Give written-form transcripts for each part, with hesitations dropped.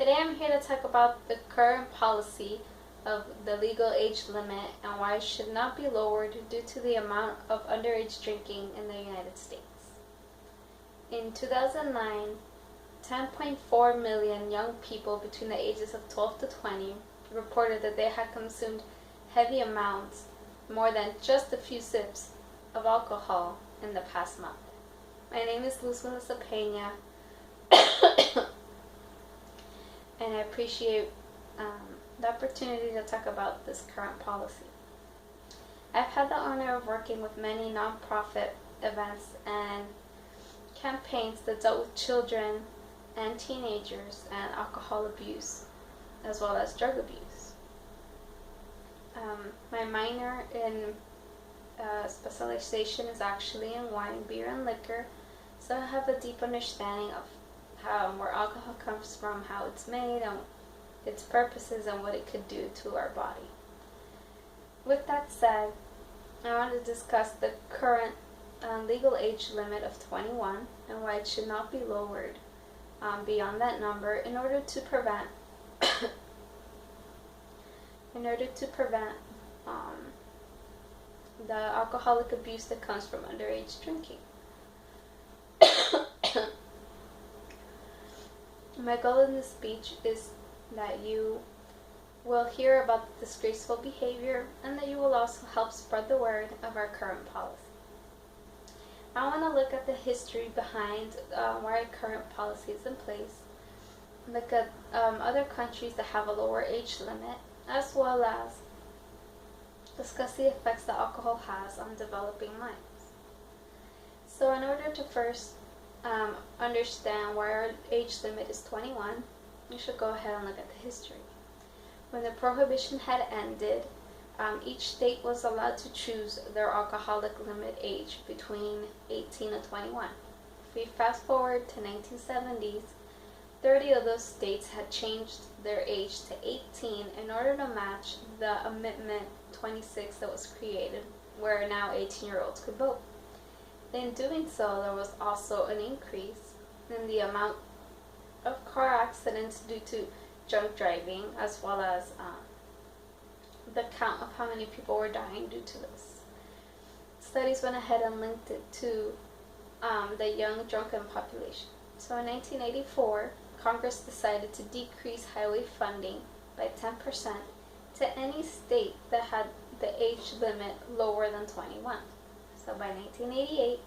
Today I'm here to talk about the current policy of the legal age limit and why it should not be lowered due to the amount of underage drinking in the United States. In 2009, 10.4 million young people between the ages of 12 to 20 reported that they had consumed heavy amounts, more than just a few sips, of alcohol in the past month. My name is Luz Melissa Pena, and I appreciate the opportunity to talk about this current policy. I've had the honor of working with many nonprofit events and campaigns that dealt with children and teenagers and alcohol abuse, as well as drug abuse. My minor in specialization is actually in wine, beer, and liquor, so I have a deep understanding of where alcohol comes from, how it's made, and its purposes, and what it could do to our body. With that said, I want to discuss the current legal age limit of 21 and why it should not be lowered beyond that number in order to prevent the alcoholic abuse that comes from underage drinking. My goal in this speech is that you will hear about the disgraceful behavior and that you will also help spread the word of our current policy. I want to look at the history behind why our current policy is in place, look at other countries that have a lower age limit, as well as discuss the effects that alcohol has on developing minds. So in order to first understand why our age limit is 21, you should go ahead and look at the history. When the prohibition had ended, each state was allowed to choose their alcoholic limit age between 18 and 21. If we fast forward to 1970s, 30 of those states had changed their age to 18 in order to match the Amendment 26 that was created, where now 18-year-olds could vote. In doing so, there was also an increase in the amount of car accidents due to drunk driving, as well as the count of how many people were dying due to this. Studies went ahead and linked it to the young drunken population. So in 1984, Congress decided to decrease highway funding by 10% to any state that had the age limit lower than 21. So by 1988,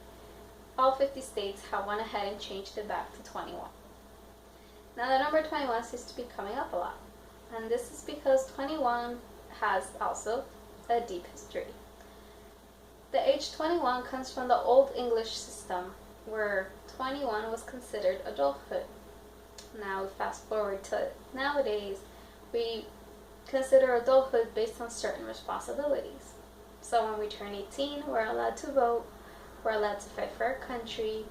all 50 states have went ahead and changed it back to 21. Now the number 21 seems to be coming up a lot, and this is because 21 has also a deep history. The age 21 comes from the Old English system, where 21 was considered adulthood. Now fast forward to nowadays, we consider adulthood based on certain responsibilities. So when we turn 18, we're allowed to vote, we're allowed to fight for our country,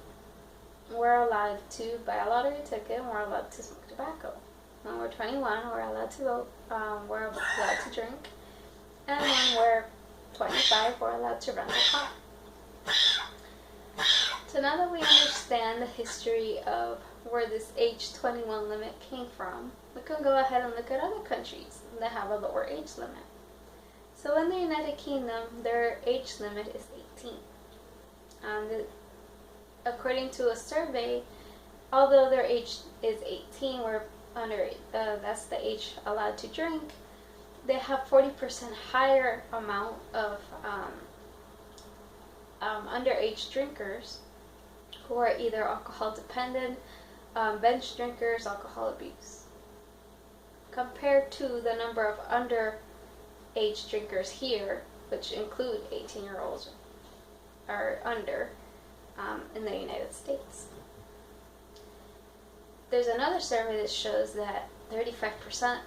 we're allowed to buy a lottery ticket, and we're allowed to smoke tobacco. When we're 21, we're allowed to vote, we're allowed to drink, and when we're 25, we're allowed to rent a car. So now that we understand the history of where this age 21 limit came from, we can go ahead and look at other countries that have a lower age limit. So in the United Kingdom, their age limit is 18. According to a survey, although their age is 18, that's the age allowed to drink, they have 40% higher amount of underage drinkers who are either alcohol dependent, binge drinkers, alcohol abuse, compared to the number of underage drinkers here, which include 18-year-olds or under, in the United States. There's another survey that shows that 35%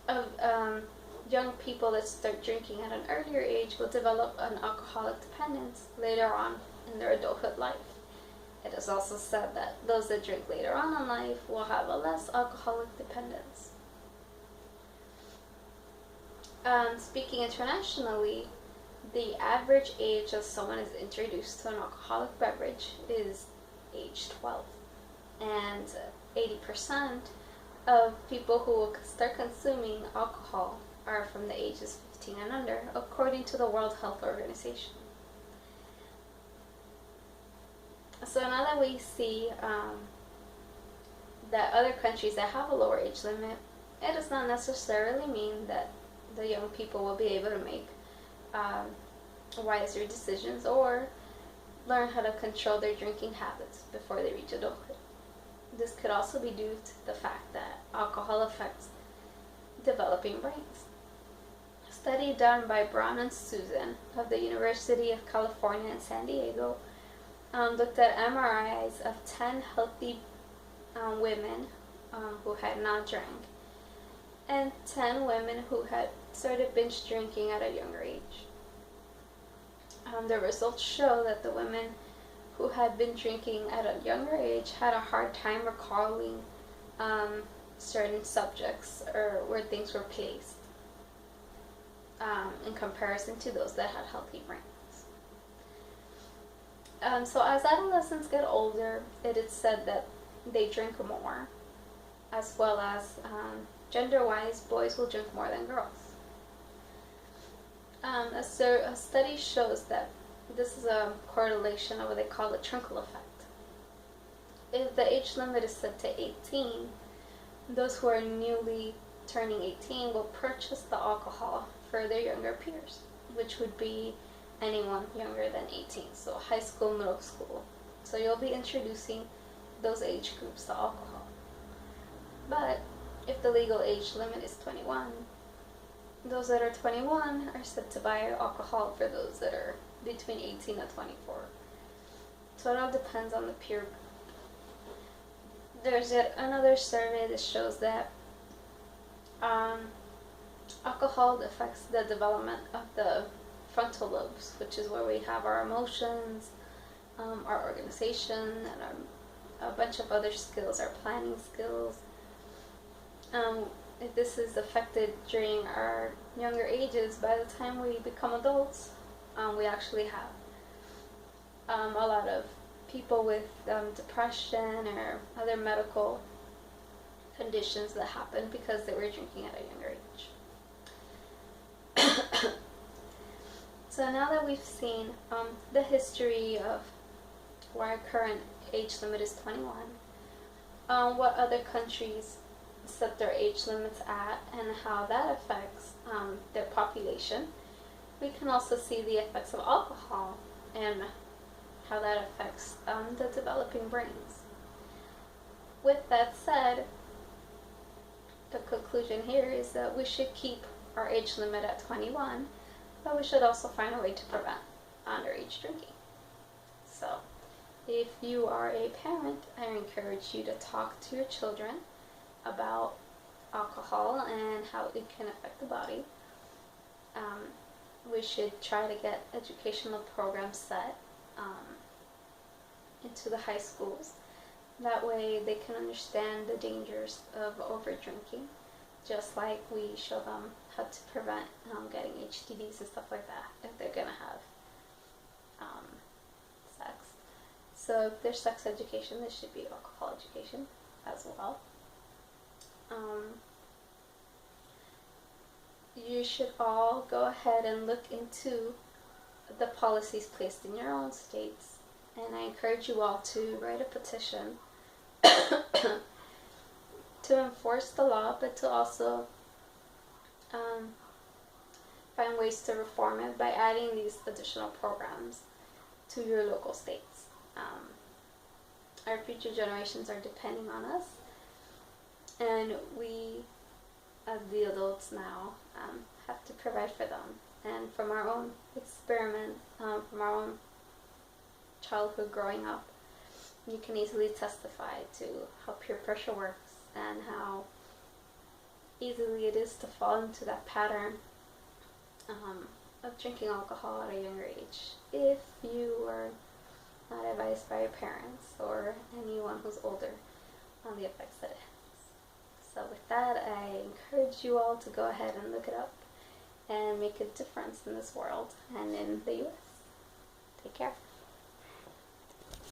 of young people that start drinking at an earlier age will develop an alcoholic dependence later on in their adulthood life. It is also said that those that drink later on in life will have a less alcoholic dependence. Speaking internationally, the average age of someone is introduced to an alcoholic beverage is age 12. and 80% of people who will start consuming alcohol are from the ages 15 and under, according to the World Health Organization. So now that we see that other countries that have a lower age limit, it does not necessarily mean that the young people will be able to make wiser decisions or learn how to control their drinking habits before they reach adulthood. This could also be due to the fact that alcohol affects developing brains. A study done by Brown and Susan of the University of California in San Diego looked at MRIs of 10 healthy women who had not drank, and 10 women who had started binge drinking at a younger age. The results show that the women who had been drinking at a younger age had a hard time recalling certain subjects or where things were placed in comparison to those that had healthy brains. So as adolescents get older, it is said that they drink more, as well as gender-wise, boys will drink more than girls. A study shows that this is a correlation of what they call the Trinkle effect. If the age limit is set to 18, those who are newly turning 18 will purchase the alcohol for their younger peers, which would be anyone younger than 18, so high school, middle school. So you'll be introducing those age groups to alcohol. But if the legal age limit is 21, those that are 21 are set to buy alcohol for those that are between 18 and 24. So it all depends on the peer group. There's yet another survey that shows that alcohol affects the development of the frontal lobes, which is where we have our emotions, our organization, and a bunch of other skills, our planning skills. If this is affected during our younger ages, by the time we become adults, we actually have a lot of people with depression or other medical conditions that happen because they were drinking at a younger age. So now that we've seen the history of why our current age limit is 21, what other countries set their age limits at and how that affects their population, we can also see the effects of alcohol and how that affects the developing brains. With that said, the conclusion here is that we should keep our age limit at 21, but we should also find a way to prevent underage drinking. So, if you are a parent, I encourage you to talk to your children about alcohol and how it can affect the body. We should try to get educational programs set into the high schools. That way they can understand the dangers of over drinking, just like we show them how to prevent getting HTDs and stuff like that if they're gonna have sex. So if there's sex education, there should be alcohol education as well. You should all go ahead and look into the policies placed in your own states, and I encourage you all to write a petition to enforce the law, but to also find ways to reform it by adding these additional programs to your local states. Our future generations are depending on us, and we, as the adults now, have to provide for them. And from our own experiment, from our own childhood growing up, you can easily testify to how peer pressure works and how easily it is to fall into that pattern of drinking alcohol at a younger age if you were not advised by your parents or anyone who's older on the effects that it has. So with that, I encourage you all to go ahead and look it up and make a difference in this world and in the U.S. Take care.